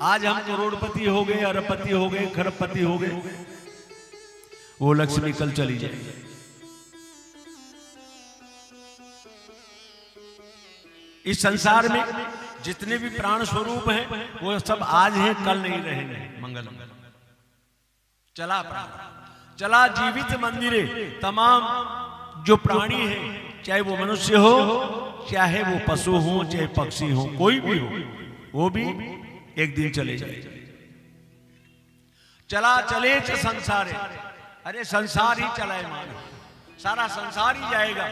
आज हम करोड़पति हो गए, अरबपति हो गए, खरबपति हो गए, वो लक्ष्मी कल चली जाएगी। इस संसार में जितने भी प्राण स्वरूप हैं वो सब आज हैं, कल नहीं रहेंगे। मंगल चला प्राण, चला जीवित मंदिरे। तमाम जो प्राणी हैं, चाहे वो मनुष्य हो, चाहे वो पशु हो, चाहे पक्षी हो, कोई भी हो, वो भी एक दिन चले जाए। चला चले च संसारे, अरे संसार ही चला है मानो, सारा संसार ही जाएगा,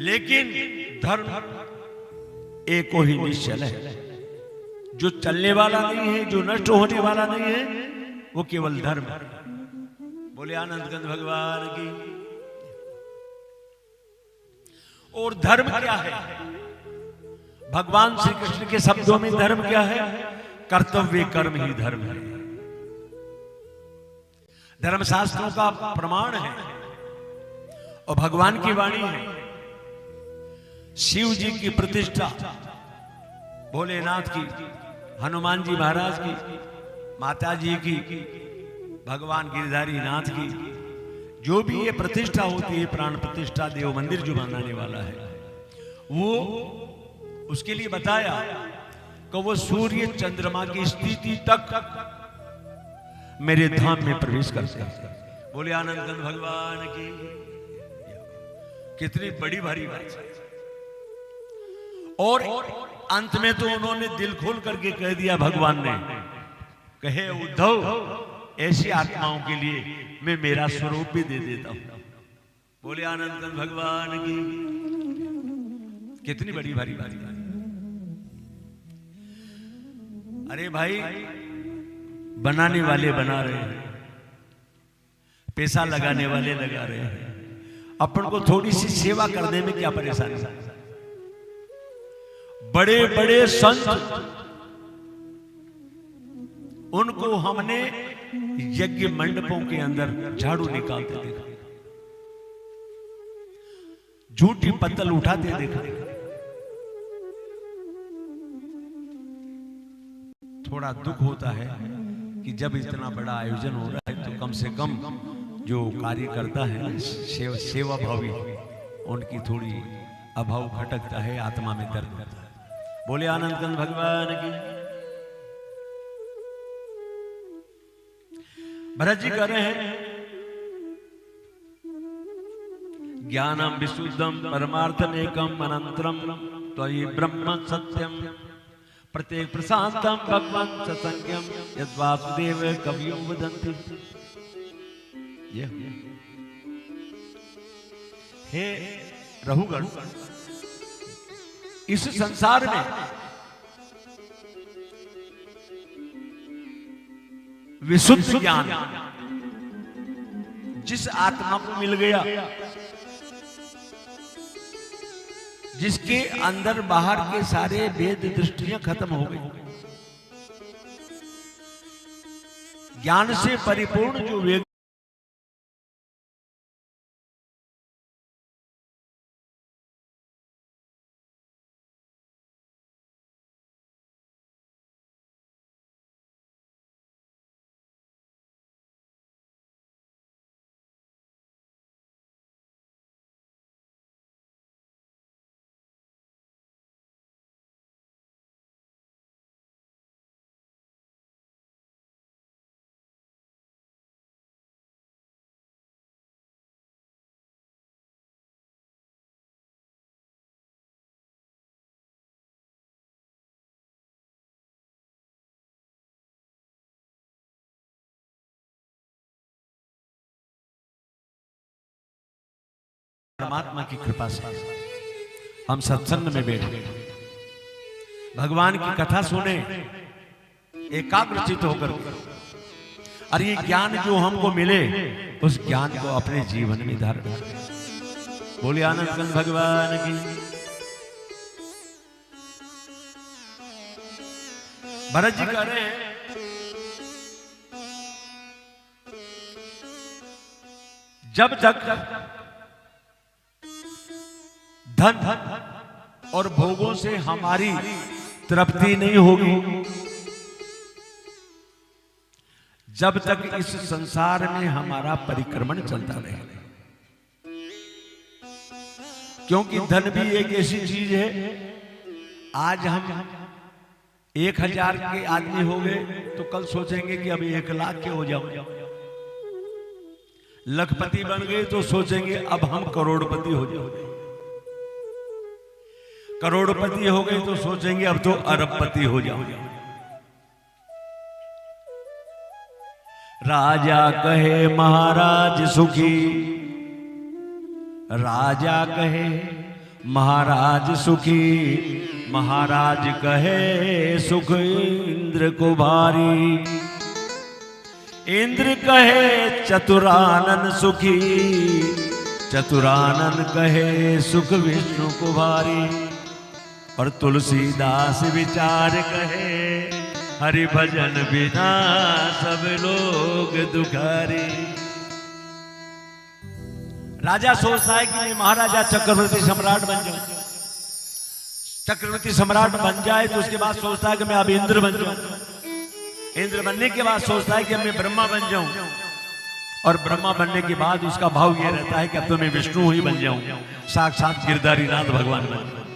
लेकिन धर्म एक ही निश्चल है। जो चलने वाला नहीं है, जो नष्ट होने वाला नहीं है, वो केवल धर्म है। बोले आनंद कंद भगवान की। और धर्म क्या है? भगवान श्री कृष्ण के शब्दों में धर्म क्या है? कर्तव्य कर्म ही धर्म है। धर्मशास्त्रों का प्रमाण है और भगवान की वाणी है। शिव जी की प्रतिष्ठा, भोलेनाथ की, हनुमान जी महाराज की, माता जी की, भगवान गिरधारी नाथ की, जो भी ये प्रतिष्ठा होती है, प्राण प्रतिष्ठा, देव मंदिर जो बनाने वाला है, वो उसके लिए बताया कि वो सूर्य चंद्रमा की स्थिति तक मेरे धाम में प्रवेश करते हैं। बोले आनंद कंद भगवान की। कितनी बड़ी भारी बात है। और अंत में तो उन्होंने दिल खोल करके कह दिया, भगवान ने कहे, उद्धव ऐसी आत्माओं के लिए मैं मेरा स्वरूप भी दे देता हूं। बोले आनंद कंद भगवान की। कितनी बड़ी भारी बात है। अरे भाई, बनाने वाले बना रहे हैं, पैसा लगाने वाले लगा रहे हैं, अपन को थोड़ी सी सेवा करने में क्या परेशानी है? बड़े बड़े संत, उनको हमने यज्ञ मंडपों के अंदर झाड़ू निकालते देखा, झूठी पत्तल उठाते देखा। थोड़ा दुख होता है कि जब इतना बड़ा आयोजन हो रहा है तो कम से कम जो कार्य करता है, सेवा भावी, उनकी थोड़ी अभाव खटकता है, आत्मा में दर्द होता है। बोले आनंद कंद भगवान की। भरत जी कह रहे हैं, ज्ञानम विशुद्धम परमार्थम एकम अनंतरम त्वयि ब्रह्म सत्यम प्रत्येक प्रशांतम भगवान ससंज्ञम यद वासुदेव कवियो वदन्ति। ये हे रहुगण, इस संसार में विशुद्ध ज्ञान जिस आत्मा को मिल गया, जिसके अंदर बाहर के सारे भेद दृष्टियां खत्म हो गई, ज्ञान से परिपूर्ण जो व्यक्ति परमात्मा की कृपा से हम सत्संग में बैठे, भगवान की कथा सुने, एकाग्रचित होकर, और ये ज्ञान जो हमको मिले, उस ज्ञान को अपने जीवन में धारण करें। बोले आनंद कंद भगवान की। भरत जी कह रहे हैं, जब तक धन और भोगों से हमारी तृप्ति नहीं होगी जब तक इस संसार में हमारा परिक्रमण चलता रहे। क्योंकि धन भी एक ऐसी चीज है, आज हम 1000 के आदमी हो गए तो कल सोचेंगे कि अब 1 लाख के हो जाओ। लखपति बन गए तो सोचेंगे अब हम करोड़पति हो जाओ। करोड़पति हो गए तो सोचेंगे अब तो अरबपति हो जाओ। राजा कहे महाराज सुखी, राजा कहे महाराज सुखी, महाराज कहे सुख इंद्र को भारी। इंद्र कहे चतुरानन सुखी, चतुरानन कहे सुख विष्णु को भारी। और तुलसीदास विचार कहे हरि भजन बिना सब लोग दुखारी। राजा सोचता है कि मैं महाराजा चक्रवर्ती सम्राट बन जाऊं। चक्रवर्ती सम्राट बन जाए तो उसके बाद सोचता है कि मैं अब इंद्र बन जाऊं। इंद्र बनने के बाद सोचता है कि अब मैं ब्रह्मा बन जाऊं। और ब्रह्मा बनने के बाद उसका भाव यह रहता है कि अब तो मैं विष्णु ही बन जाऊं, साक्षात गिरधारी नाथ भगवान बन जाऊं।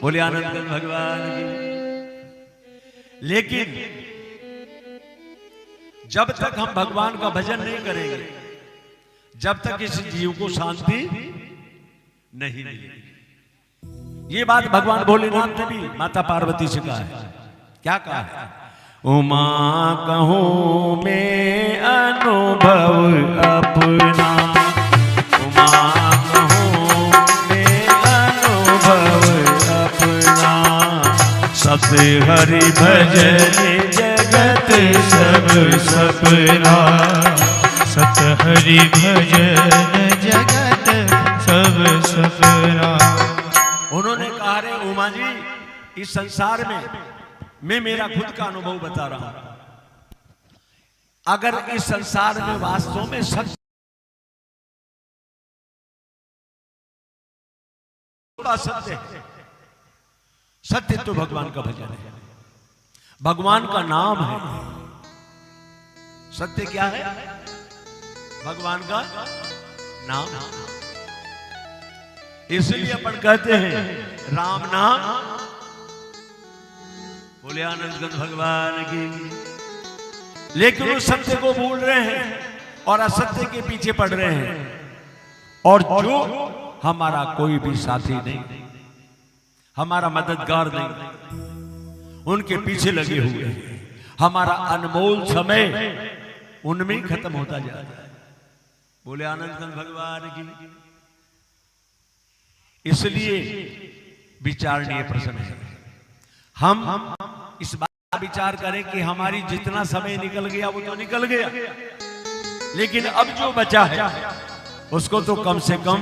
बोले आनंद भगवान की। लेकिन जब तक हम भगवान का भजन नहीं करेंगे, जब तक इस जीव को शांति नहीं मिलेगी। ये बात भगवान भोलेनाथ ने भी माता पार्वती से कहा है। क्या कहा है? उमा कहूं मैं अनुभव अपना, उमा कहूं मैं अनुभव अपना, सत हरि भजन जगत सब सपना, सत हरि भजन जगत सब सपना। उन्होंने कहा रे उमा जी, इस संसार में मैं मेरा खुद का अनुभव बता रहा हूं। अगर इस संसार में वास्तव में सत्य सत्य है, सत्य तो भगवान का भजन है, भगवान का नाम है। सत्य क्या है? भगवान का नाम। इसलिए अपन कहते हैं राम नाम। बोले आनंद भगवान की। लेकिन उस सत्य को भूल रहे हैं और असत्य के पीछे पड़ रहे हैं। और जो हमारा कोई भी साथी नहीं, हमारा मददगार नहीं, उनके पीछे लगे हुए हैं। हमारा अनमोल समय उनमें खत्म होता जा रहा है। बोले आनंद भगवान की। इसलिए विचारणीय प्रश्न है, हम इस बात का विचार करें कि हमारी जितना समय निकल गया वो तो निकल गया, लेकिन अब जो बचा है उसको तो कम से कम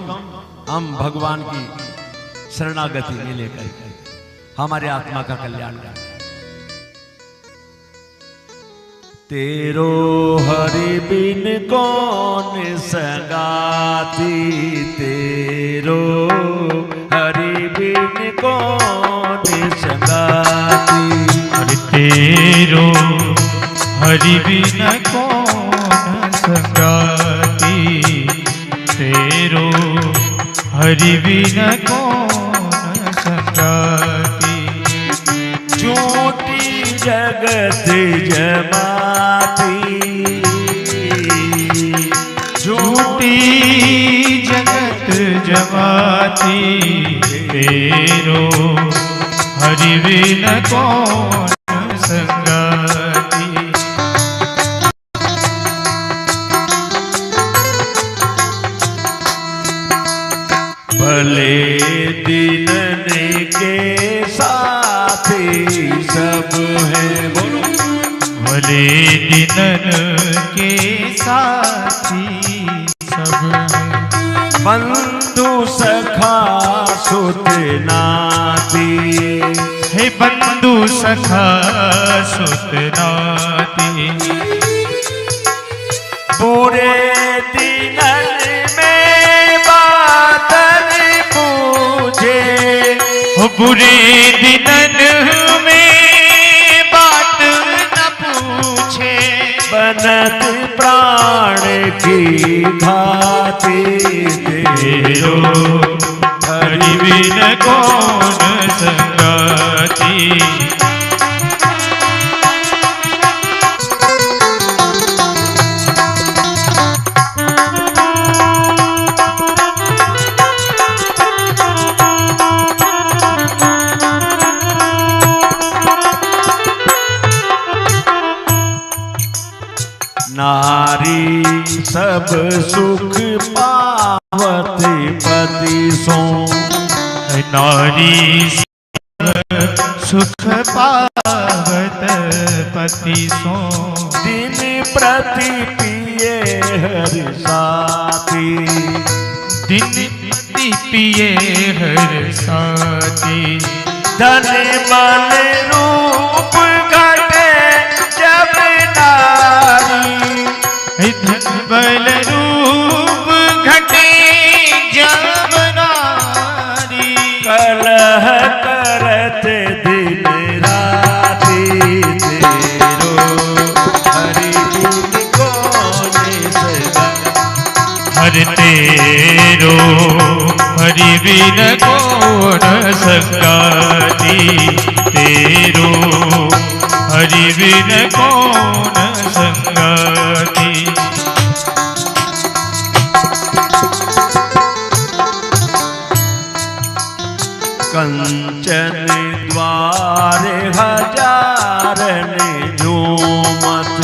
हम भगवान की शरणागति में लेकर हमारे आत्मा का कल्याण करें। तेरो हरि बिन कौन संगाती, तेरो हरि बिन कौन संगाती। हरि तेरो हरि बिन कौन संगाती, तेरो हरि बिन कौन संगाती। झूठी जगत जमाती, झूठी जगत जमाती, तेरो हरि बिन कौन संगाती। भले दिनन के साथी सब है। बोलो भले दिनन के साथी सब है। बंधु सखा सुत नाती, हे बंधु सखा सुत नाती। बुरे दिनन में बादल पूछे, बुरे दिनन में घाती तेरो हरि बिन कौन संगाती। नारी सब सुख पावत पति सो। नारी सब सुख पावत पति सो। दिन प्रति पिए हर साथी। दिन प्रति पिए हर साथी। धन बल रूप घटे जब नारी। धन बल रूप घटे जब नारी। कलह करत दिन राति तेरो हरि बिन कौन सगा। हर तेरो हरि बिन कौन संगाती। तेरो हरि बिन कौन संगाती। कंचन द्वार हजार झूमत।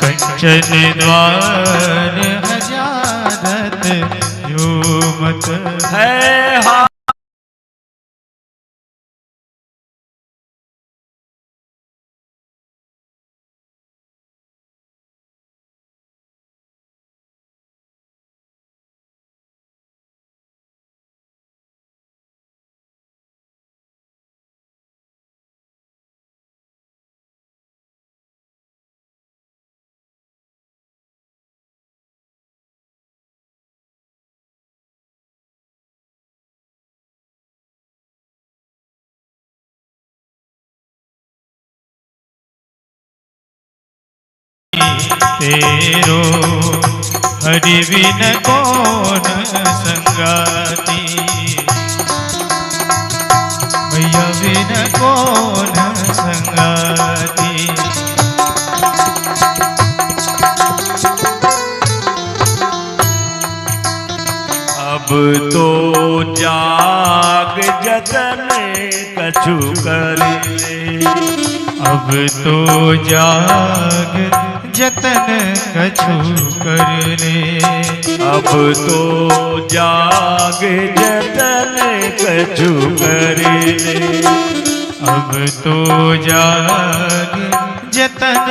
कंचन द्वार हजारत झूमत। है हा तेरो हरि बिन कौन संगाती। भैया बिन कौन संगाती। अब तो जाग जतन कछु कर ले। अब तो जाग जतन कछु कर ले। अब तो जाग जतन कछु कर ले। अब तो जाग जतन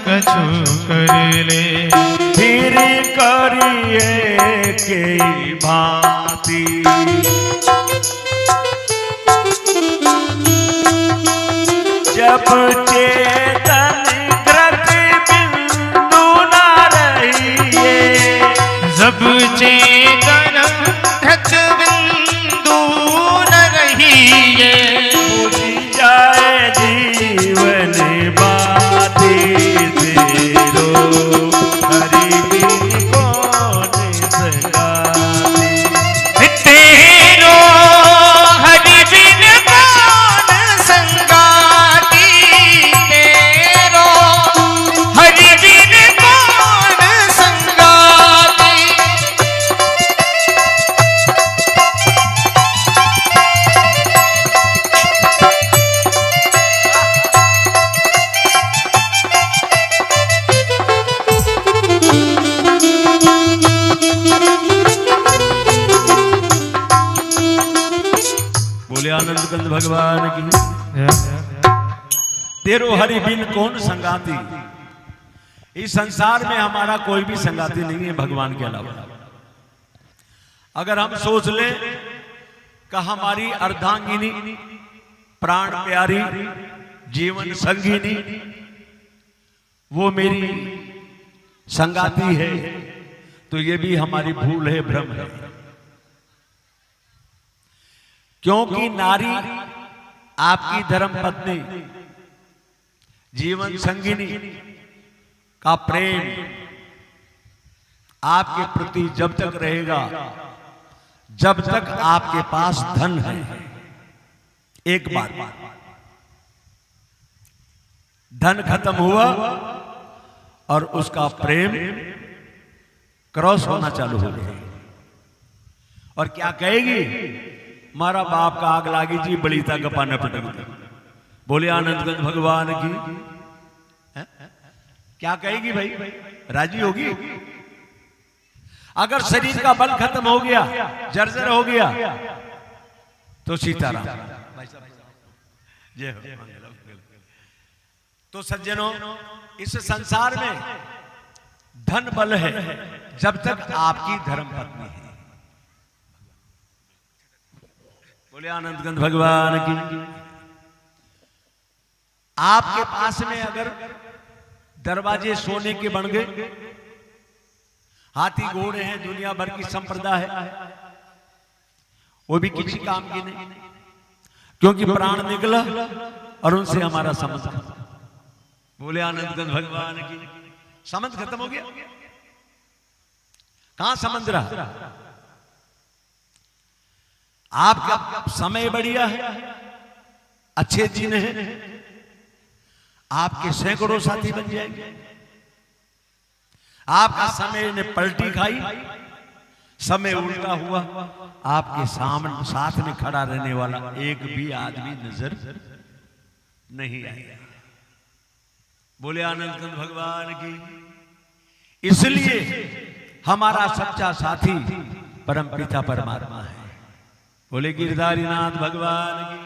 कछु कर ले। फिर करिए के भांति। जब चेतन कृत बिंदु न रहिए। जब चेतन कृत बिंदु न रहिए। बुझ जाए जीवन बाती तेरो हरि बिन कौन संगाती। तेरो हरि बिन कौन संगाती। तेरो हरि बिन कौन संगाती। बोले आनंद कंद भगवान की। तेरो हरि बिन कौन संगाती। इस संसार में हमारा कोई भी संगाती नहीं है भगवान के अलावा। अगर हम सोच लें कि हमारी अर्धांगिनी, प्राण प्यारी, जीवन संगिनी वो मेरी संगाती है, तो ये भी हमारी भूल है, भ्रम है। क्योंकि नारी आपकी धर्म पत्नी, जीवन संगिनी का प्रेम आपके प्रति जब तक रहेगा जब तक आपके पास धन है। एक बात, धन खत्म हुआ और उसका प्रेम क्रॉस होना चालू हो गया। और क्या कहेगी, मारा बाप का आग लागी जी, बड़ीता गपा न पटक। बोले आनंदगंज भगवान की। क्या कहेगी भाई, राजी होगी? अगर शरीर का बल खत्म हो गया, जर्जर हो गया, तो सीताराम जय हो। तो सज्जनों, इस संसार में धन बल है जब तक आपकी धर्म पत्नी है। बोले आनंदगंज भगवान की। आपके पास में अगर दरवाजे सोने के बन गए, हाथी घोड़े हैं, दुनिया भर की संप्रदा है, वो भी किसी काम की नहीं, क्योंकि प्राण निकला और उनसे हमारा संबंध। बोले आनंदगंज भगवान की। संबंध खत्म हो गया। कहां संबंध रहा? आपका समय बढ़िया है, अच्छे दिन है, आपके सैकड़ों साथी बन जाएंगे। आपका समय ने पलटी खाई, समय उल्टा हुआ, आपके सामने साथ में खड़ा रहने वाला एक भी आदमी नजर नहीं आएगा। बोले आनंदगंज भगवान की। इसलिए हमारा सच्चा साथी परम पिता परमात्मा है। बोले गिरधारी नाथ भगवान की।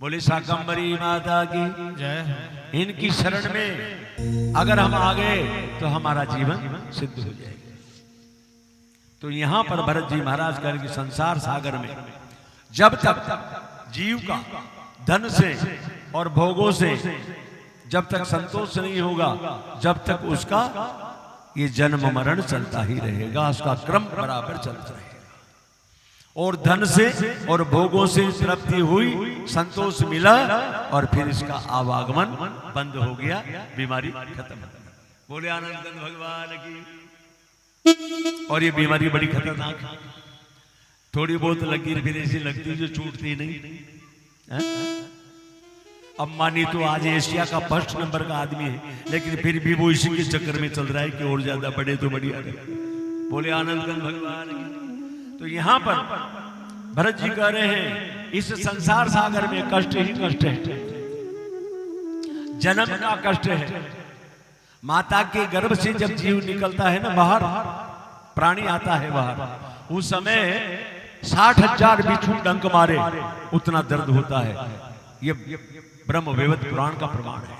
बोले शाकंभरी माता की जय। इनकी शरण में अगर हम आ गए तो हमारा जीवन सिद्ध हो जाएगा। तो यहां पर भरत जी महाराज कह रहे कि संसार सागर में जब तक जीव का धन से और भोगों से जब तक संतोष नहीं होगा, जब तक उसका ये जन्म मरण चलता ही रहेगा, उसका क्रम बराबर चलता रहेगा। और धन से और भोगों से तृप्ति हुई, संतोष मिला और फिर इसका आवागमन बंद हो गया, बीमारी खत्म। बोले आनंदगंज भगवान की। और ये बीमारी बड़ी खतरनाक है, थोड़ी बहुत लकीर फिर ऐसी लगती जो छूटती नहीं। अंबानी तो आज एशिया का फर्स्ट नंबर का आदमी है, लेकिन फिर भी वो इसी के चक्कर में चल रहा है कि और ज्यादा बढ़े तो बढ़िया। बोले आनंदगंज भगवान की। तो यहां पर भरत जी कह रहे हैं इस संसार सागर में कष्ट ही कष्ट है, जन्म का कष्ट है। माता के गर्भ से जब जीव निकलता है ना बाहर, प्राणी आता है बाहर, उस समय 60,000 बिच्छू डंक मारे उतना दर्द होता है। ये ब्रह्म वैवर्त पुराण का प्रमाण है।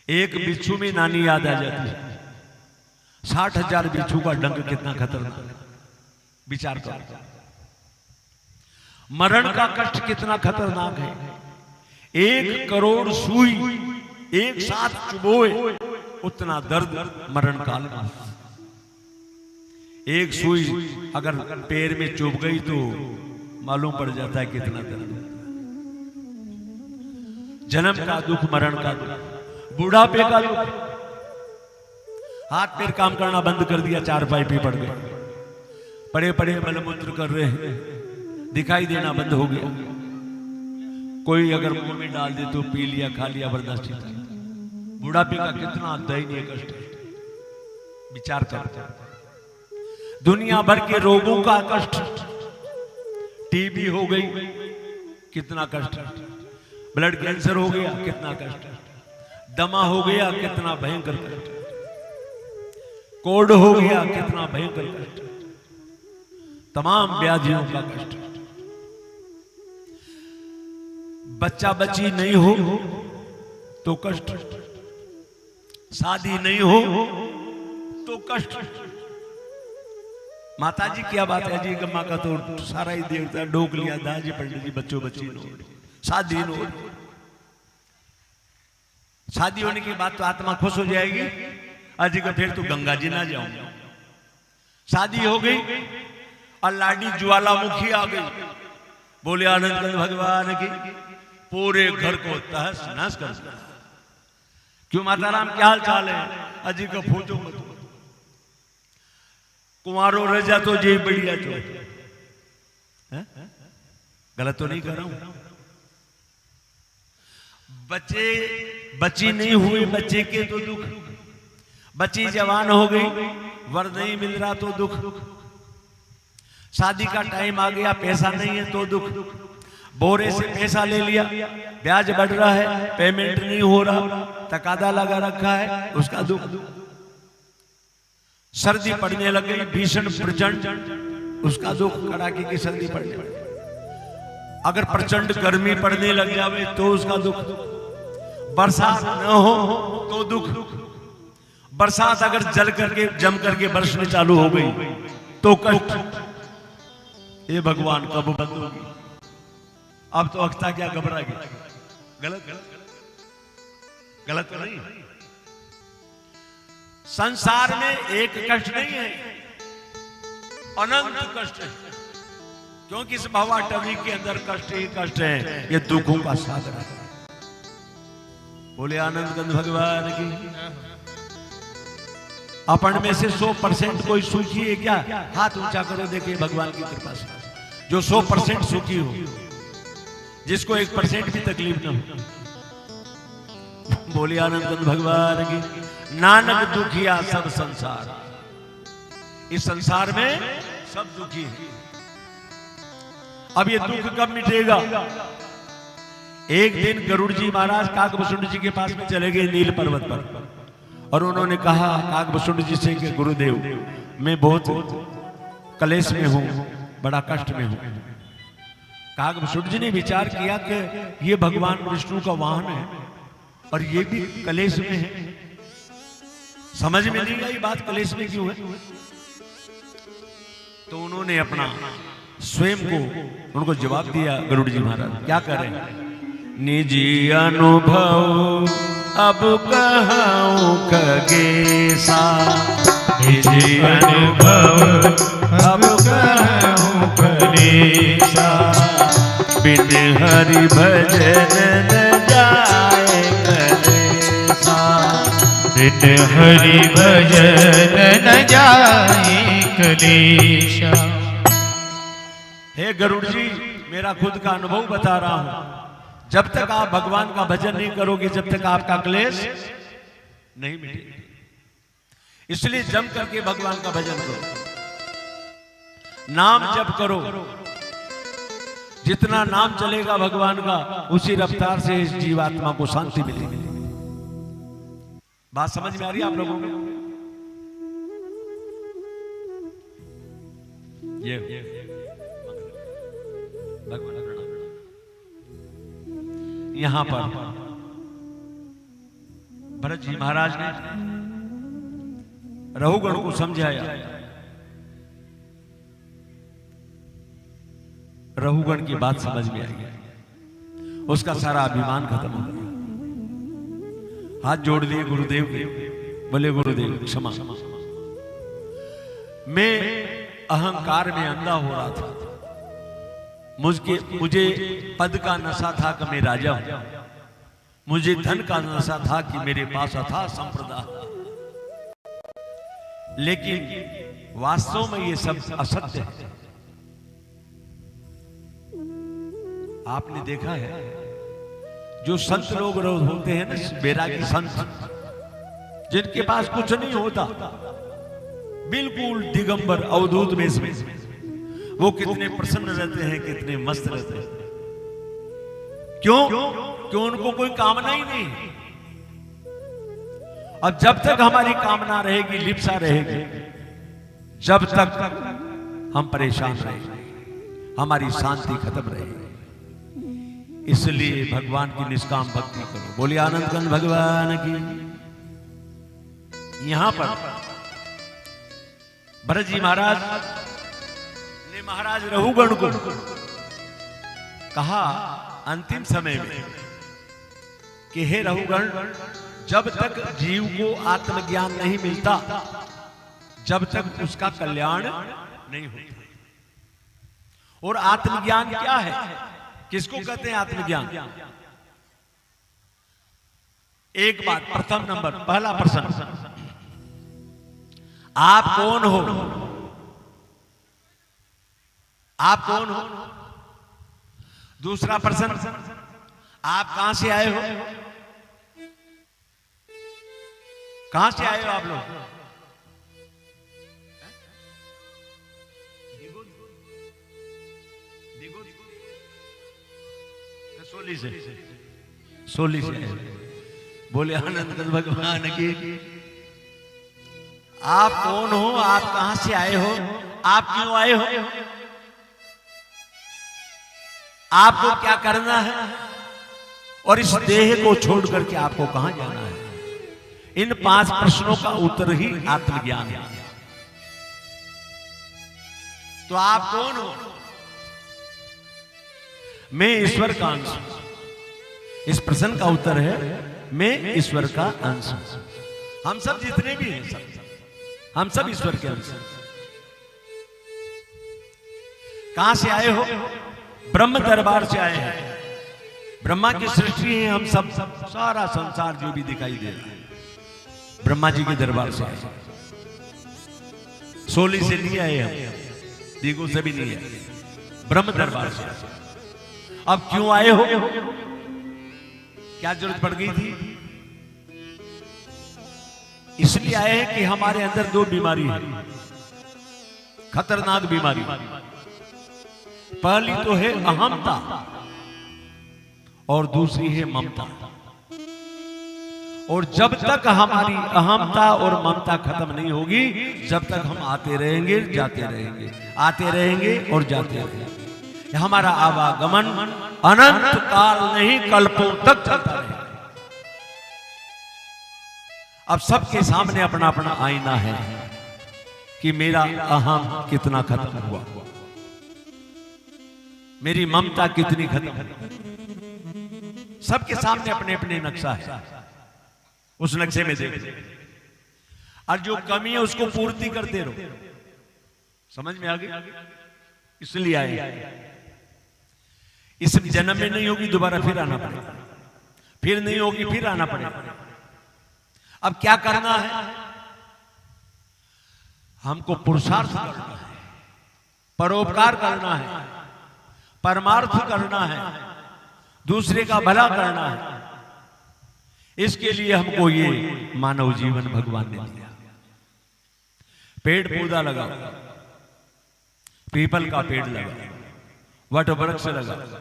एक बिच्छू में नानी याद आ जाती है, 60,000 बिच्छू का डंक कितना खतरनाक। विचार करो, मरण का कष्ट कितना खतरनाक है। 1 करोड़ सुई एक साथ चुभोए उतना दर्द मरण काल का। एक सुई अगर पैर में चुभ गई तो मालूम पड़ जाता है कितना दर्द। जन्म का दुख, मरण का दुख, बुढ़ापे का दुख। हाथ पैर काम करना बंद कर दिया, चारपाई पे पड़ गए, पड़े पड़े मलमूत्र कर रहे हैं, दिखाई देना बंद हो गया। कोई अगर मुंह में डाल दे तो पी लिया, खा लिया, बर्दाश्त नहीं। बुढ़ापे का कितना दयनीय कष्ट है, विचार कर। दुनिया भर के रोगों का कष्ट, टीबी हो गई कितना कष्ट, ब्लड कैंसर हो गया कितना कष्ट, दमा हो गया कितना भयंकर कष्ट, कोढ़ हो गया कितना भयंकर कष्ट, तमाम व्याधियों का कष्ट। बच्चा बच्ची नहीं हो तो कष्ट, शादी नहीं हो तो कष्ट। माता जी क्या बात है जी, गम्मा का तो सारा ही देवता डोक लिया, दाजी पंडित जी बच्चों बच्ची नो, शादी नो। शादी होने के बाद तो आत्मा खुश हो जाएगी, अजी का फिर तो गंगा जी ना जाऊं। शादी हो गई और लाडी ज्वालामुखी आ गई। बोले आनंदगंज भगवान की। पूरे घर को तहस नहस कर दिया। क्यों माता राम क्या हाल चाल है? अजी का फोटो मत, कुंवारो रजा तो जे बढ़िया चो। गलत तो नहीं कर रहा हूं? बच्चे बच्ची नहीं हुए बच्चे के तो दुख, बच्ची जवान हो गई वर नहीं मिल रहा तो दुख, शादी का टाइम आ गया पैसा नहीं है तो दुख, बोरे से पैसा ले लिया ब्याज बढ़ रहा है पेमेंट नहीं हो रहा तकादा लगा रखा है उसका दुख, सर्दी पड़ने लग गई भीषण प्रचंड उसका दुख, कड़ाके की सर्दी पड़ने लगी, अगर प्रचंड गर्मी पड़ने लग जावे तो उसका दुख, बरसात न हो तो दुख, बरसात अगर जम करके बरसने चालू हो गई तो कष्ट। ये भगवान कब बंद होगी? अब तो अख्ता क्या घबरा गया? गलत गलत तो नहीं। संसार में एक कष्ट नहीं है, अनंत कष्ट है, क्योंकि इस भवाटवी के अंदर कष्ट ही कष्ट है, ये दुखों का सागर है। बोले आनंद कंद भगवान की। अपन में से 100% कोई सुखी है क्या? हाथ ऊंचा करो, देखिए भगवान की कृपा से जो 100% सुखी हो, जिसको 1% भी तकलीफ न हो। बोले आनंद कंद भगवान की। नानक दुखिया सब संसार, इस संसार में सब दुखी है। अब ये दुख कब मिटेगा? एक दिन गरुड़ जी महाराज काकभूषुंड जी के पास में चले गए नील पर्वत पर, और उन्होंने कहा काकभूषुंड जी से कि गुरुदेव मैं बहुत कलेश में हूं, बड़ा कष्ट में हूं। काकभूषुंड जी ने विचार किया कि ये भगवान विष्णु का वाहन है और ये भी कलेश में है, समझ में नहीं आई बात कलेश में क्यों है। तो उन्होंने अपना स्वयं को उनको जवाब दिया गरुड़ जी महाराज, क्या करें? निजी अनुभव अब कहूं खगेसा, निजी अनुभव अब कहूं खगेसा, बिन हरि भजन न जाए कलेसा, बिन हरि भजन न जाए कलेशा। हे गरुड़ जी मेरा खुद का अनुभव बता रहा हूं, जब तक आप भगवान का भजन नहीं करोगे जब तक आपका क्लेश नहीं मिटेगा। इसलिए जम करके भगवान का भजन करो, नाम जप करो, जितना नाम चलेगा भगवान का उसी रफ्तार से इस जीवात्मा को शांति मिलेगी। बात समझ में आ रही है आप लोगों को? ये यहां पर भरत जी महाराज ने रहुगण को समझाया, रहुगण की बात समझ में आई, उसका सारा अभिमान खत्म हो गया। हाथ जोड़ लिए गुरुदेव के, बोले गुरुदेव क्षमा, मैं अहंकार में अंधा हो रहा था, मुझे पद का नशा था कि मैं राजा हूं, मुझे धन का नशा था कि मेरे पास अथाह संपदा, लेकिन वास्तव में ये सब असत्य है। आपने देखा है जो संत लोग होते हैं ना, बैरागी संत, जिनके पास कुछ नहीं होता, बिल्कुल दिगंबर अवधूत वेश में, वो कितने प्रसन्न रहते हैं, कितने मस्त रहते हैं। क्यों? क्यों? उनको कोई कामना ही नहीं। अब जब तक हमारी कामना रहेगी, लिप्सा रहेगी, जब तक हम परेशान रहेंगे, हमारी शांति खत्म रहेगी। इसलिए भगवान की निष्काम भक्ति करो। बोलिए आनंद कंद भगवान की। यहां पर भरत जी महाराज ने महाराज रहुगण को कहा अंतिम समय में कि हे रहुगण, जब तक जीव को आत्मज्ञान नहीं मिलता जब तक उसका कल्याण नहीं होता। और आत्मज्ञान क्या है? किसको कहते हैं आत्मज्ञान? एक बात, प्रथम नंबर, पहला प्रश्न, आप कौन हो? आप कौन हो? दूसरा प्रश्न, आप कहां से आए हो? कहां से आए हो आप लोग? सोली से। सोली से बोले आनंद भगवान की। आप कौन हो? आप कहां से आए हो? आप क्यों आए हो? आपको क्या करना है? और इस देह को छोड़ करके आपको कहां जाना है? इन 5 प्रश्नों का उत्तर ही आत्मज्ञान है। तो आप कौन हो? मैं ईश्वर का अंश हूं। इस प्रश्न का उत्तर है मैं ईश्वर का अंश हूं। हम सब जितने भी हैं, हम सब ईश्वर के अंश हैं। कहां से आए हो? ब्रह्म दरबार से आए हैं। ब्रह्मा की सृष्टि है हम सब। सारा संसार जो भी दिखाई दे रहा है ब्रह्मा जी के दरबार से आए। सोली से नहीं आए हम, दीगो से भी नहीं आए, ब्रह्म दरबार से आए। अब क्यों आए हो? क्या जरूरत पड़ गई थी? इसलिए आए हैं कि हमारे अंदर 2 बीमारी है, खतरनाक बीमारी। पहली तो है अहमता और दूसरी है ममता। और जब तक हमारी अहमता और ममता खत्म नहीं होगी, जब तक हम आते रहेंगे, जाते रहेंगे, आते रहेंगे और जाते रहेंगे। हमारा आवागमन अनंत काल नहीं, कल्पों तक चलता रहेगा। अब सबके सामने अपना अपना आईना है कि मेरा अहम कितना खत्म हुआ, मेरी ममता कितनी खत्म हुई। सबके सामने अपने अपने नक्शा है, उस नक्शे में देखो। और जो कमी है उसको पूर्ति करते रहो। समझ में आ गई? इसलिए आए। इस जन्म में नहीं होगी, दोबारा फिर आना पड़ेगा। फिर नहीं होगी, फिर आना पड़ेगा। अब क्या करना है? हमको पुरुषार्थ करना है, परोपकार करना है, परमार्थ करना है, दूसरे का भला करना है। इसके लिए हमको ये मानव जीवन भगवान ने दिया। पेड़ पौधा लगाओ, पीपल का पेड़ लगाओ, वट वृक्ष लगाओ,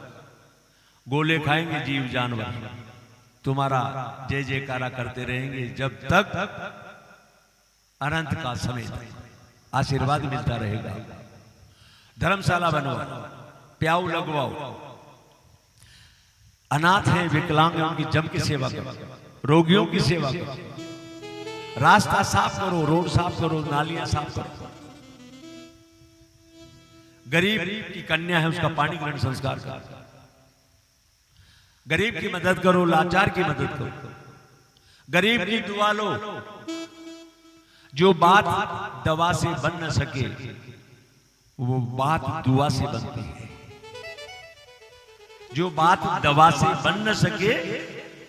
गोले खाएंगे जीव जानवर, तुम्हारा जय जयकारा करते रहेंगे जब तक अनंत का समय तक आशीर्वाद मिलता रहेगा। धर्मशाला बनवाओ, प्याऊ लगवाओ, अनाथ है, विकलांग है, उनकी जम की सेवा करो, रोगियों की सेवा करो, रास्ता साफ करो, रोड साफ करो, नालियां साफ करो। गरीब की कन्या है, उसका पानी ग्रहण संस्कार करो। गरीब की मदद करो, लाचार की मदद करो। गरीब की दुआ लो। जो बात दवा से बन न सके वो बात दुआ से बनती है। जो बात दवा से बन न सके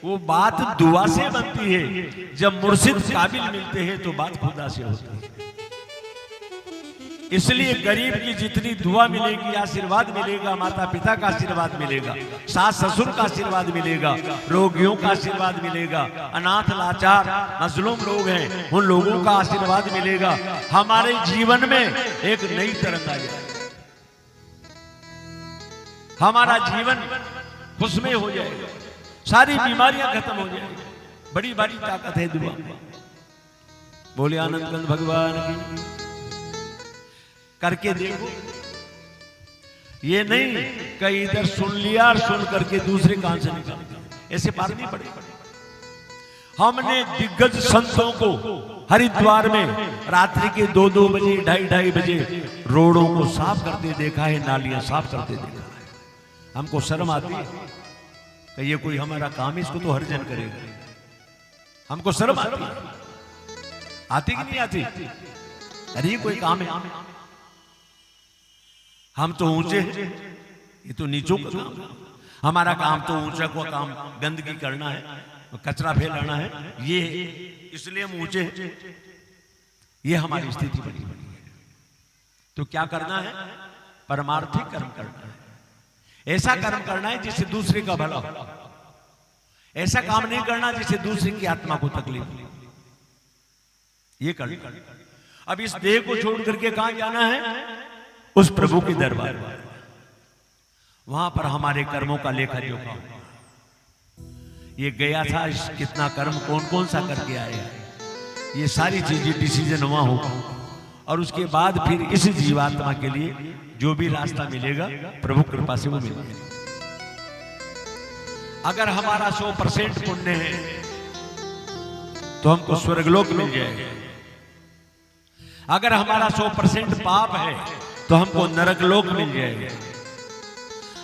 वो बात दुआ से बनती है। जब मुर्शिद काबिल मिलते हैं तो बात खुदा से होती है। इसलिए गरीब की जितनी दुआ मिलेगी, आशीर्वाद मिलेगा, माता पिता का आशीर्वाद मिलेगा, सास ससुर का आशीर्वाद मिलेगा, रोगियों का आशीर्वाद मिलेगा, अनाथ लाचार मजलूम लोग हैं उन लोगों का आशीर्वाद मिलेगा। हमारे जीवन में एक नई तरंग आ जाए, हमारा जीवन खुशमय हो जाएगा, सारी बीमारियां खत्म हो जाएगी। बड़ी बड़ी ताकत है दुआ। बोले आनंद कंद भगवान की। करके देखो, ये नहीं कहीं इधर सुन लिया और सुन करके दूसरे कान से निकाल, ऐसे पार नहीं पड़ेगा। हमने दिग्गज संतों को हरिद्वार में रात्रि के 2-2 बजे 2:30 बजे रोडों को साफ करते देखा है, नालियां साफ करते देखा है। हमको शर्म आती है कि ये कोई हमारा काम है, इसको तो हर जन करेगा। हमको शर्म आती है, आती कि नहीं आती? अरे ये कोई काम है? हम तो ऊंचे हैं, ये तो नीचों का काम है। हमारा काम तो ऊंचा को काम गंदगी करना है, कचरा फैलाना है, ये इसलिए हम ऊंचे हैं। ये हमारी स्थिति बनी है। तो क्या करना है? परमार्थिक कर्म करना है। ऐसा कर्म करना है जिससे दूसरे का भला हो। ऐसा काम नहीं करना जिससे दूसरे की आत्मा को तकलीफ हो। ये करना। अब इस देह को छोड़ करके कहां जाना है? उस प्रभु के दरबार में। वहां पर हमारे कर्मों का लेखा जोखा होगा। ये गया था, कितना कर्म कौन कौन सा करके आया, ये सारी चीजें डिसीजन वहां होगा। और उसके बाद फिर इस जीवात्मा के लिए जो भी रास्ता मिलेगा प्रभु कृपा से वो मिलेगा। अगर हमारा 100% पुण्य है तो हमको स्वर्गलोक मिल जाएगा। अगर हमारा 100% पाप है तो हमको नरकलोक मिल जाएगा।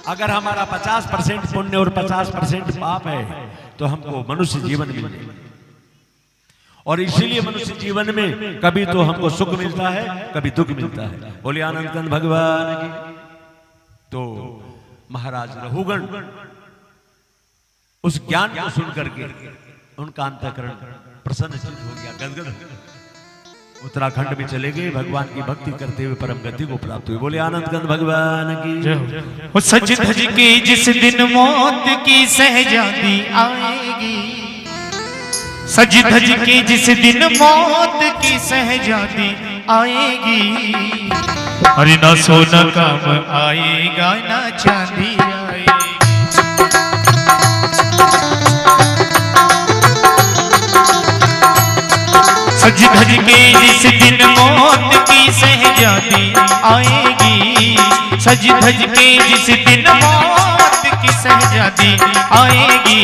अगर हमारा 50% पुण्य और 50% पाप है तो हमको मनुष्य जीवन मिल जाएगा। और इसीलिए मनुष्य जीवन में कभी तो हमको सुख मिलता है, कभी दुख मिलता है। बोले आनंद कंद भगवान की। तो महाराज रघुगण उस ज्ञान को सुन करके उनका अंतःकरण प्रसन्नचित्त हो गया, गदगद हो गया। उत्तराखंड में चले गए, भगवान की भक्ति करते हुए परम गति को प्राप्त हुए। बोले आनंद कंद भगवान की। वो सज धज के जिस दिन मौत की सहजादी आएगी, सज धज के जिस दिन मौत की सहजादी आएगी, अरे ना सोना काम आएगा ना चांदी आएगी। सज धज के जिस दिन मौत की सहजादी आएगी, सज धज के जिस दिन मौत की सहजादी आएगी,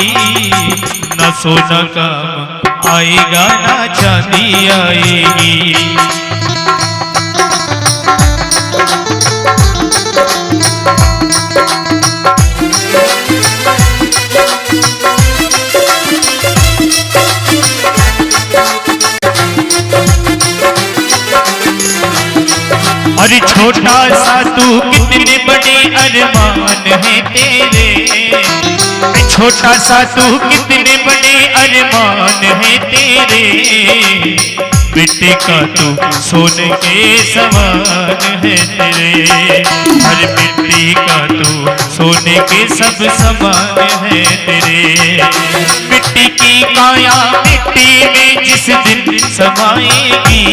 न सोना काम आएगा ना चांदी आएगी। अरे छोटा सा तू कितने बड़े अरमान है तेरे, छोटा सा तू कितने बड़े अरमान है तेरे, मिट्टी का तू सोने के समान है तेरे, हर मिट्टी का तू सोने के सब समान है तेरे। मिट्टी की काया मिट्टी में जिस दिन समाएगी,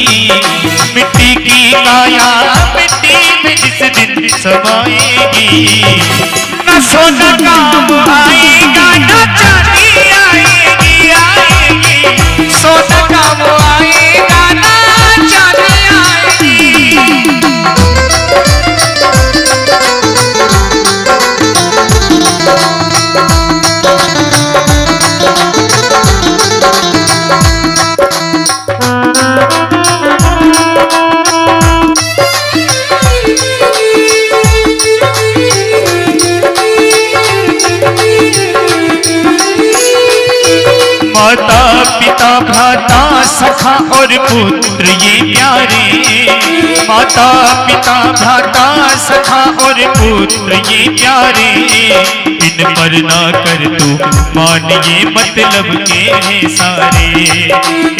मिट्टी की काया मिट्टी में जिस दिन समाएगी, न सोना काम आएगा न चांदी आएगी, आएगी सोना काम आएगा न चांदी आएगी। माता पिता भ्राता सखा और पुत्र ये प्यारे, माता पिता भ्राता सखा और पुत्र ये प्यारे, इन पर ना कर तू मान ये मतलब के हैं सारे,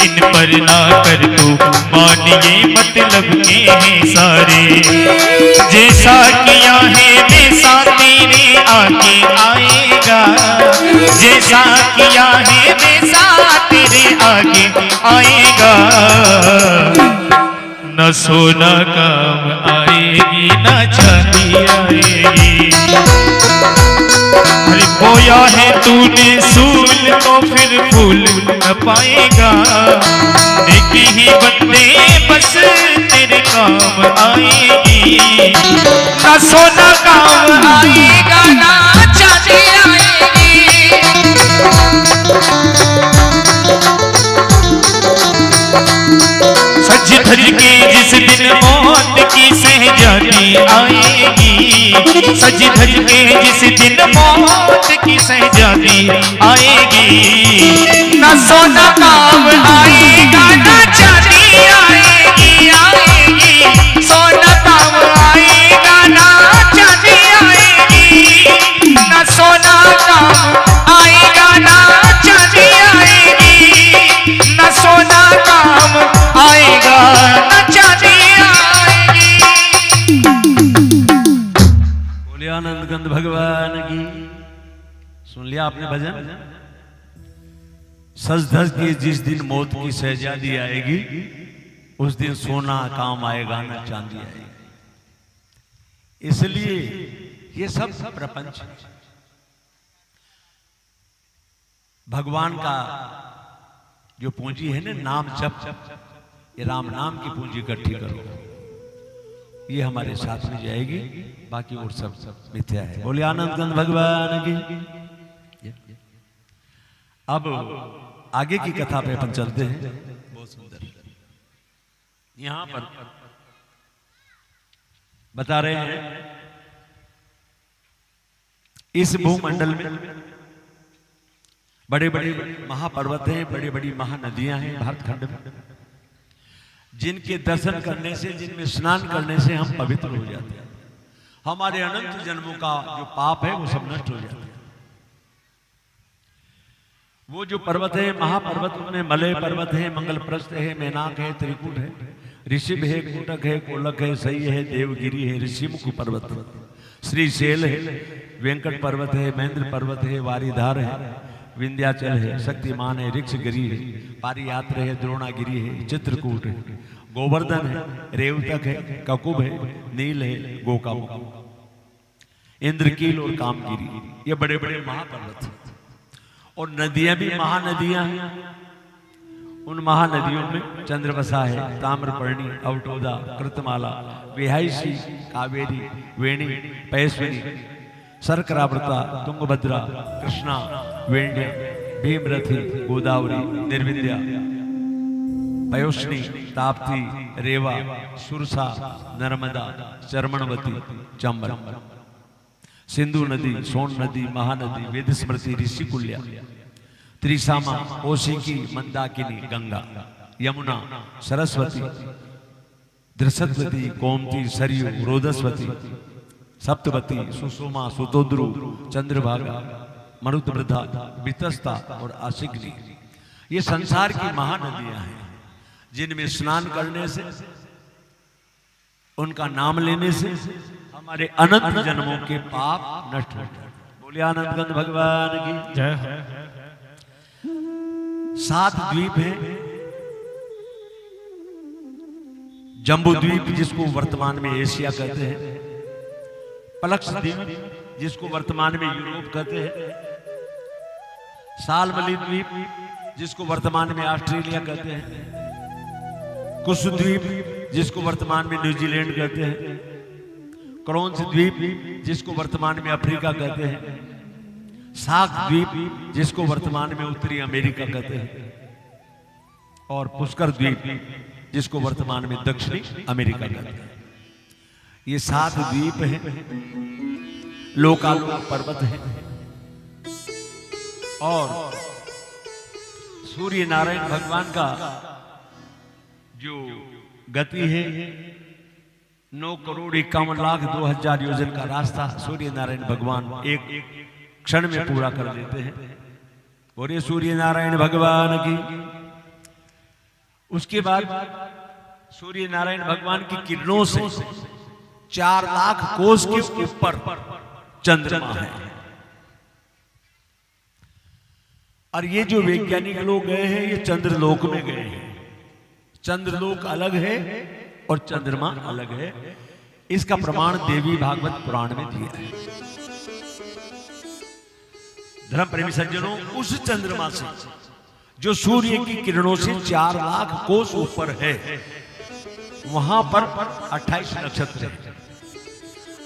इन पर ना कर तू मान ये मतलब के हैं सारे। जैसा किया है वैसा तेरे आगे आएगा, जैसा किया है वैसा तेरे आगे आएगा, न सोना काम आएगी न चांदी आएगी। अरे बोया है तूने सूल तो फिर फूल न पाएगा, एक ही बंदे बस तेरे काम आएगी, न सोना काम आएगा न चांदी आएगी। सज धज के जिस दिन मौत की सहजादी आएगी, सज धज के जिस दिन मौत की सहजादी आएगी, न सोना काम आएगा न चांदी आएगी, आएगी सोना काम आएगा न चांदी आएगी, न सोना काम आएगा न चांदी आएगी, न सोना काम आएगा न चांदी आएगी। लिया आपने भजन? सज धज के जिस दिन मौत की शहजादी आएगी, उस दिन सोना काम आएगा ना चांदी आएगी। इसलिए ये सब प्रपंच भगवान का जो पूंजी है ना, नाम जप, ये राम नाम की पूंजी इकट्ठी करो, ये हमारे साथ में जाएगी, बाकी और सब मिथ्या है। बोले आनंद कंद भगवान की। अब आगे की कथा पे अपन चलते हैं। बहुत सुंदर यहां पर बता रहे हैं, इस भूमंडल में बड़े बड़े महापर्वत हैं, बड़ी बड़ी महानदियां हैं भारतखंड में, जिनके दर्शन करने से, जिनमें स्नान करने से हम पवित्र हो जाते हैं। हमारे अनंत जन्मों का जो पाप है वो सब नष्ट हो जाता है। वो जो पर्वत है, महापर्वत, उनमें मलय पर्वत है, मंगलप्रस्थ है, मेनाक है, त्रिकुट है, ऋषभ है, कोटक है, कोलक है, सही है, देवगिरी है, ऋषिमुख पर्वत, श्रीशैल है, वेंकट पर्वत है, महेंद्र पर्वत है, वारीधार है, विंध्याचल है, शक्तिमान है, ऋक्षगिरी है, पारियात्र है, द्रोणागिरी है, चित्रकूट है, गोवर्धन है, रेवतक है, ककुब है, नील है, गोकामुख, इंद्रकील और कामगिरी, ये बड़े बड़े महापर्वत हैं। और नदियां भी महानदियां हैं। उन महानदियों में चंद्रवसा है, ताम्रपर्णी, अवटोदा, कृतमाला, विहायसी, कावेरी, वेणी, पैस्विनी, सरकरावृता, तुंगभद्रा, कृष्णा, वेण्य, भीमरथी, गोदावरी, निर्विंध्या, पयोष्णी, ताप्ती, रेवा, सुरसा, नर्मदा, चर्मणवती, चंबल, सिंधु नदी, सोन नदी, महानदी, वेद स्मृति, ऋषिकुल्या, त्रिसामा, ओशिकी, मंदाकिनी, गंगा, यमुना, सरस्वती, दृशतवती, गोमती, सरयू, रोदस्वती, सप्तवती, सुषुमा, सुतोद्रु, चंद्रभागा, मरुद्वृद्धा, वितस्ता और आशिग्नि, ये संसार की महानदियां हैं, जिनमें स्नान करने से, उनका नाम लेने से हमारे अनंत जन्मों के पाप नष्ट हो जाते। बोलिए आनंद कंद भगवान की जय। 7 द्वीप हैं। जम्बू द्वीप, जिसको वर्तमान में एशिया कहते हैं, पलक्ष द्वीप, जिसको वर्तमान में यूरोप कहते हैं, सालमली द्वीप, जिसको वर्तमान में ऑस्ट्रेलिया कहते हैं, कुश द्वीप, जिसको वर्तमान में न्यूजीलैंड कहते हैं, क्रोन्स द्वीप, जिसको वर्तमान में अफ्रीका कहते हैं, सार्क द्वीप, जिसको वर्तमान में उत्तरी अमेरिका कहते हैं, और पुष्कर द्वीप, जिसको वर्तमान में दक्षिणी अमेरिका कहते हैं। ये 7 द्वीप हैं, लोकालोक पर्वत हैं, और सूर्य नारायण भगवान का जो गति है 9,51,02,000 योजन का रास्ता सूर्य नारायण भगवान एक क्षण में पूरा कर देते हैं। बोलिए सूर्य नारायण भगवान की। उसके बाद सूर्य नारायण भगवान की किरणों से 4 लाख कोस के ऊपर चंद्रमा है। और ये जो वैज्ञानिक लोग गए हैं, ये चंद्रलोक में गए हैं। चंद्रलोक अलग है और चंद्रमा अलग है। इसका प्रमाण देवी भागवत पुराण में दिया है। धर्म प्रेमी सज्जनों, उस चंद्रमा से जो सूर्य की किरणों से 4 लाख कोस ऊपर है, वहां पर 28 नक्षत्र हैं।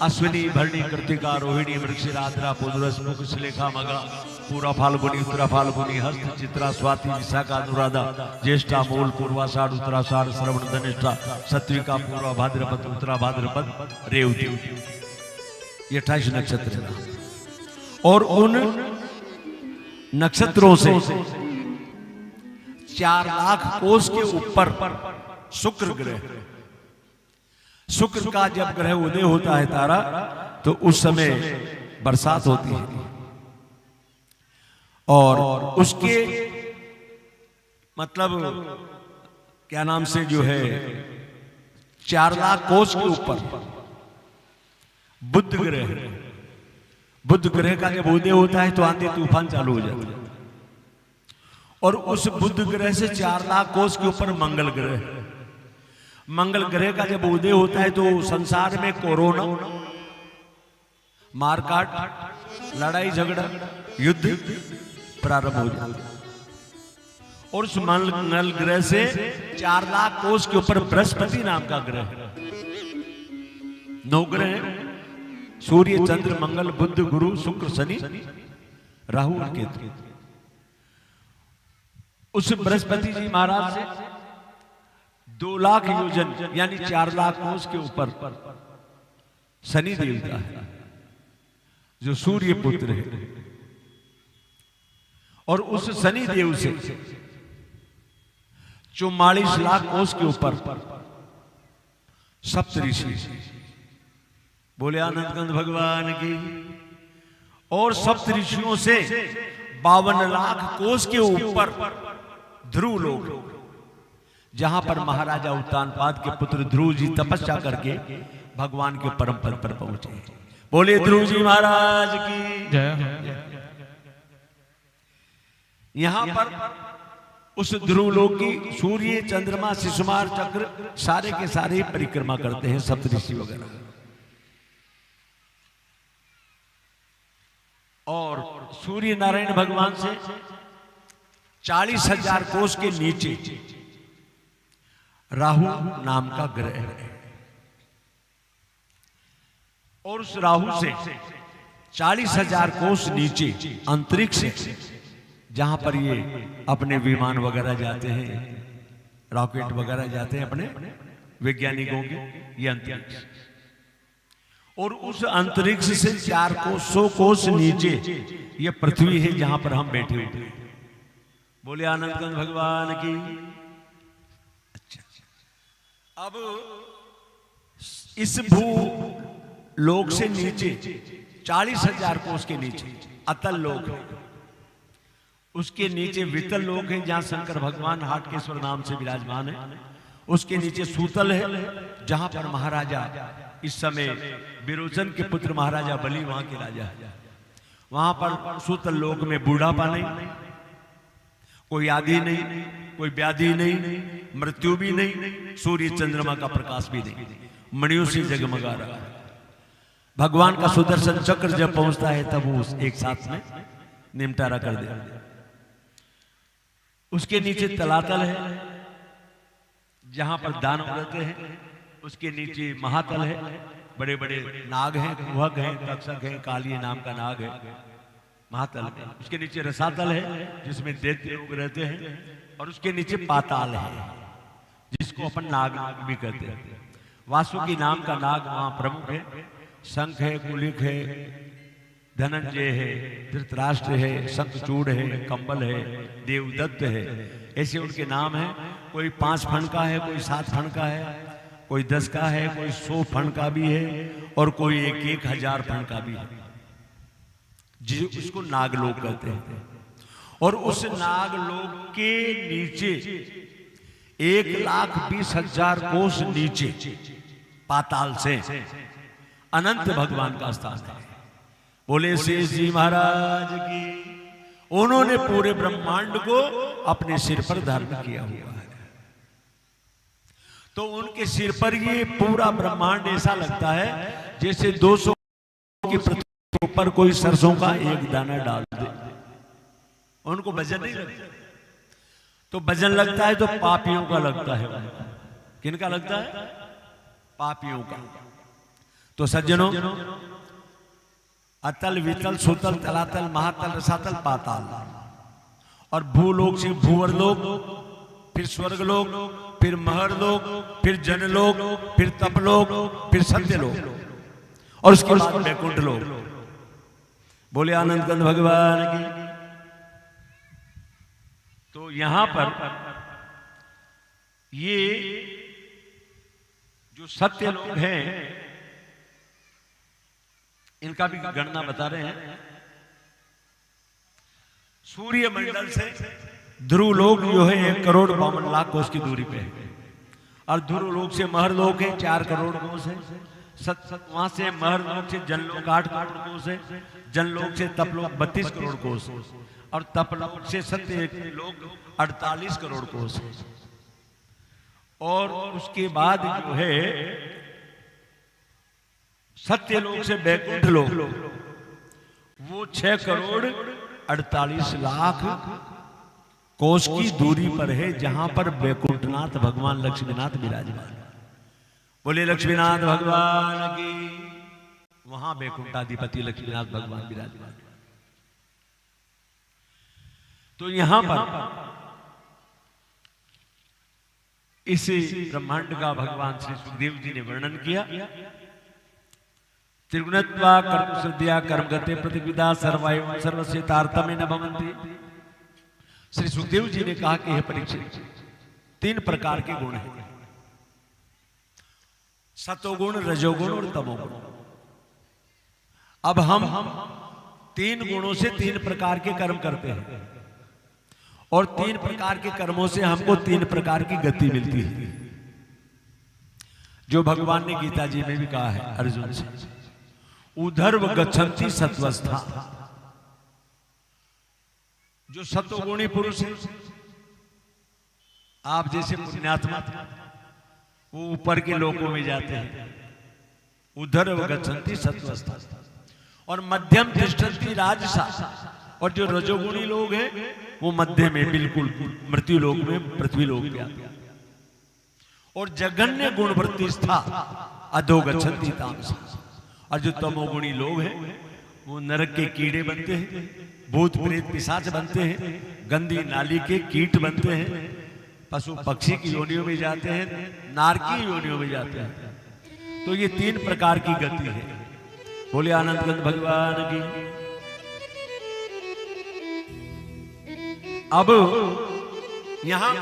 अश्विनी, भरणी, कृतिका, रोहिणी, मृगशिरा, आद्रा, पुनरस, मुख, श्लेखा, मगा, पूरा फाल्गुनी, उत्तरा फाल्गुनी, हस्त, चित्रा, स्वाति, विशाखा, अनुराधा, ज्येष्ठा, मूल, पूर्वाषाढ़, उत्तराषाढ़, श्रवण, धनिष्ठा, सत्विका, पूर्वा भाद्रपद, उत्तरा भाद्रपद, रेवती, ये 28 नक्षत्र हैं। और उन नक्षत्रों से 4 लाख कोस के ऊपर शुक्र ग्रह, शुक्र का जब ग्रह उदय होता है तारा, तो उस समय बरसात होती है। और उसके मतलब क्या नाम से जो है 4 लाख कोस के ऊपर बुध ग्रह, बुध ग्रह का जब उदय होता है तो आंधी तूफान चालू हो जाता है। और उस बुध ग्रह से 4 लाख कोस के ऊपर मंगल ग्रह, मंगल ग्रह का जब उदय होता है तो संसार में कोरोना, मारकाट, लड़ाई झगड़ा, युद्ध प्रारंभ हो जाता है। और उस मंगल ग्रह से 4 लाख कोस के ऊपर बृहस्पति नाम का ग्रह, 9 ग्रह, सूर्य, चंद्र, मंगल, बुध, गुरु, शुक्र, शनि, राहु और केतु। उस बृहस्पति जी महाराज से 2 लाख योजन यानी 4 लाख कोस के ऊपर शनि देवता है जो सूर्य पुत्र है। और उस शनि देव से 44 लाख कोस के ऊपर सप्तऋषि, बोले आनंदकंद भगवान की। और सप्तऋषियों से 52 लाख कोस के ऊपर ध्रुव लोक, जहां पर महाराजा उत्तानपाद के पुत्र ध्रुव जी तपस्या करके भगवान के परम पद पर पहुंचे। बोले ध्रुव जी महाराज की जय। यहां पर उस ध्रुव लोक की सूर्य, चंद्रमा, शिशुमार चक्र सारे के सारे परिक्रमा करते हैं सप्तऋषि वगैरह। और सूर्य नारायण भगवान से 40,000 कोस के नीचे राहु नाम का ग्रह है। और उस राहु से 40,000 कोस नीचे अंतरिक्ष, जहां पर ये अपने विमान वगैरह जाते हैं, रॉकेट वगैरह जाते हैं अपने वैज्ञानिकों के, ये अंतरिक्ष। और उस अंतरिक्ष से 400 कोस नीचे ये पृथ्वी है जहां पर हम बैठे हुए हैं। बोले आनंदकंद भगवान की। अच्छा, अब इस भू लोक से नीचे 40,000 कोस के नीचे अतल लोक है। उसके नीचे वितल लोक है जहां शंकर भगवान हाटकेश्वर नाम से विराजमान है। उसके नीचे सूतल है जहां पर महाराजा इस समय विरोचन के पुत्र महाराजा बलि वहां के राजा है। वहां पर सूतल लोक में बूढ़ापा नहीं, कोई आदि नहीं, कोई व्याधि नहीं, मृत्यु भी नहीं, सूर्य चंद्रमा का प्रकाश भी नहीं, मणियों से जगमगा रहा है। भगवान का सुदर्शन चक्र जब पहुंचता है तब वो एक साथ में निमटारा कर दे। उसके नीचे तलातल है जहां पर दानव रहते हैं। उसके नीचे महातल है, बड़े बड़े नाग हैं, कुहक हैं, तक्षक हैं, काली नाम का नाग है महातल में। उसके नीचे रसातल है जिसमें दैत्य लोग रहते हैं। और उसके नीचे पाताल है जिसको अपन नाग भी कहते हैं। वासुकी नाम का नाग वहां प्रमुख है। शंख है, कुलिक है, धनंजय है, धृतराष्ट्र है, शंखचूड़ है, कंबल है, देवदत्त है, ऐसे उनके नाम है। कोई 5 फण का है, कोई 7 फण का है, कोई 10 का है, कोई 100 फण का भी है, और कोई 1,000 फण का भी है, जिसको नागलोक कहते हैं। और उस नागलोक के नीचे 1,20,000 कोस नीचे पाताल से अनंत भगवान का स्थान है। बोले शेष जी महाराज की। उन्होंने पूरे ब्रह्मांड को अपने सिर पर धारण किया हुआ है। तो उनके सिर पर ये पूरा ब्रह्मांड ऐसा लगता है जैसे 200 की पृथ्वी पर कोई सरसों का एक दाना डाल दे। उनको वजन नहीं लगता। तो वजन लगता है तो पापियों का लगता है। किनका लगता है? पापियों का। तो सज्जनों, अतल, वितल, सुतल, तलातल, महातल, रसातल, पाताल, और भूलोक से भूवरलोक, फिर स्वर्गलोक, फिर महरलोक, फिर जनलोक, फिर तपलोक, फिर सत्यलोक, और उसके बाद वैकुंठ लोक। बोले आनंदकंद भगवान की। तो यहां पर ये जो सत्य लोग हैं इनका भी गणना बता रहे हैं। सूर्य मंडल से ध्रुव लोक जो है 1,52,00,000 कोस की दूरी पे है। और ध्रुव लोक से महर लोक है 4 करोड़ कोस है। वहां से महरलोक से जनलोक 8 करोड़ कोस है, जनलोक से तपलोक 32 करोड़ कोस है, और तपलोक से सत्य लोक 48 करोड़ कोस है। और उसके बाद जो है सत्यलोक से बैकुंठ लोक वो 6 करोड़ 48 लाख कोस की दूरी पर है, जहां पर बैकुंठनाथ भगवान लक्ष्मीनाथ विराजमान। बोले लक्ष्मीनाथ भगवान की। वहां बैकुंठाधिपति लक्ष्मीनाथ भगवान विराजमान। तो यहां पर इसी ब्रह्मांड का भगवान श्री सुखदेव जी ने वर्णन किया। त्रिगुणत्वा कर्म श्रद्धया कर्मगते प्रतिविदा सर्वैव सर्वस्य तारतम्य न भवन्ति। श्री सुखदेव जी ने कहा कि हे परीक्षित, 3 प्रकार के गुण हैं, सतोगुण, रजोगुण और तमोगुण। अब हम 3 गुणों से 3 प्रकार के कर्म करते हैं, और 3 प्रकार के कर्मों से हमको 3 प्रकार की गति मिलती है, जो भगवान ने गीता जी में भी कहा है अर्जुन से, उधर्व गच्छन्ति सत्वस्था। जो सतोगुणी पुरुष है, आप जैसे पुण्यात्मा, वो ऊपर के लोकों में जाते हैं, उधर्व गच्छन्ति सत्वस्था। और मध्यम तिष्ठन्ति राजसा। और जो रजोगुणी लोग हैं वो मध्य में बिल्कुल मृत्यु लोक में पृथ्वी लोक में आते हैं। और जघन्य गुणवृत्ति स्था अधो गच्छन्ति तामसा। और जो तमोगुणी लोग हैं वो नरक के कीड़े बनते हैं, भूत प्रेत पिशाच बनते हैं, गंदी नाली के कीट बनते हैं, पशु पक्षी की योनियों में जाते हैं, नारकी योनियों में जाते हैं। तो ये 3 प्रकार की गति है। बोले आनंद भगवान की। अब यहां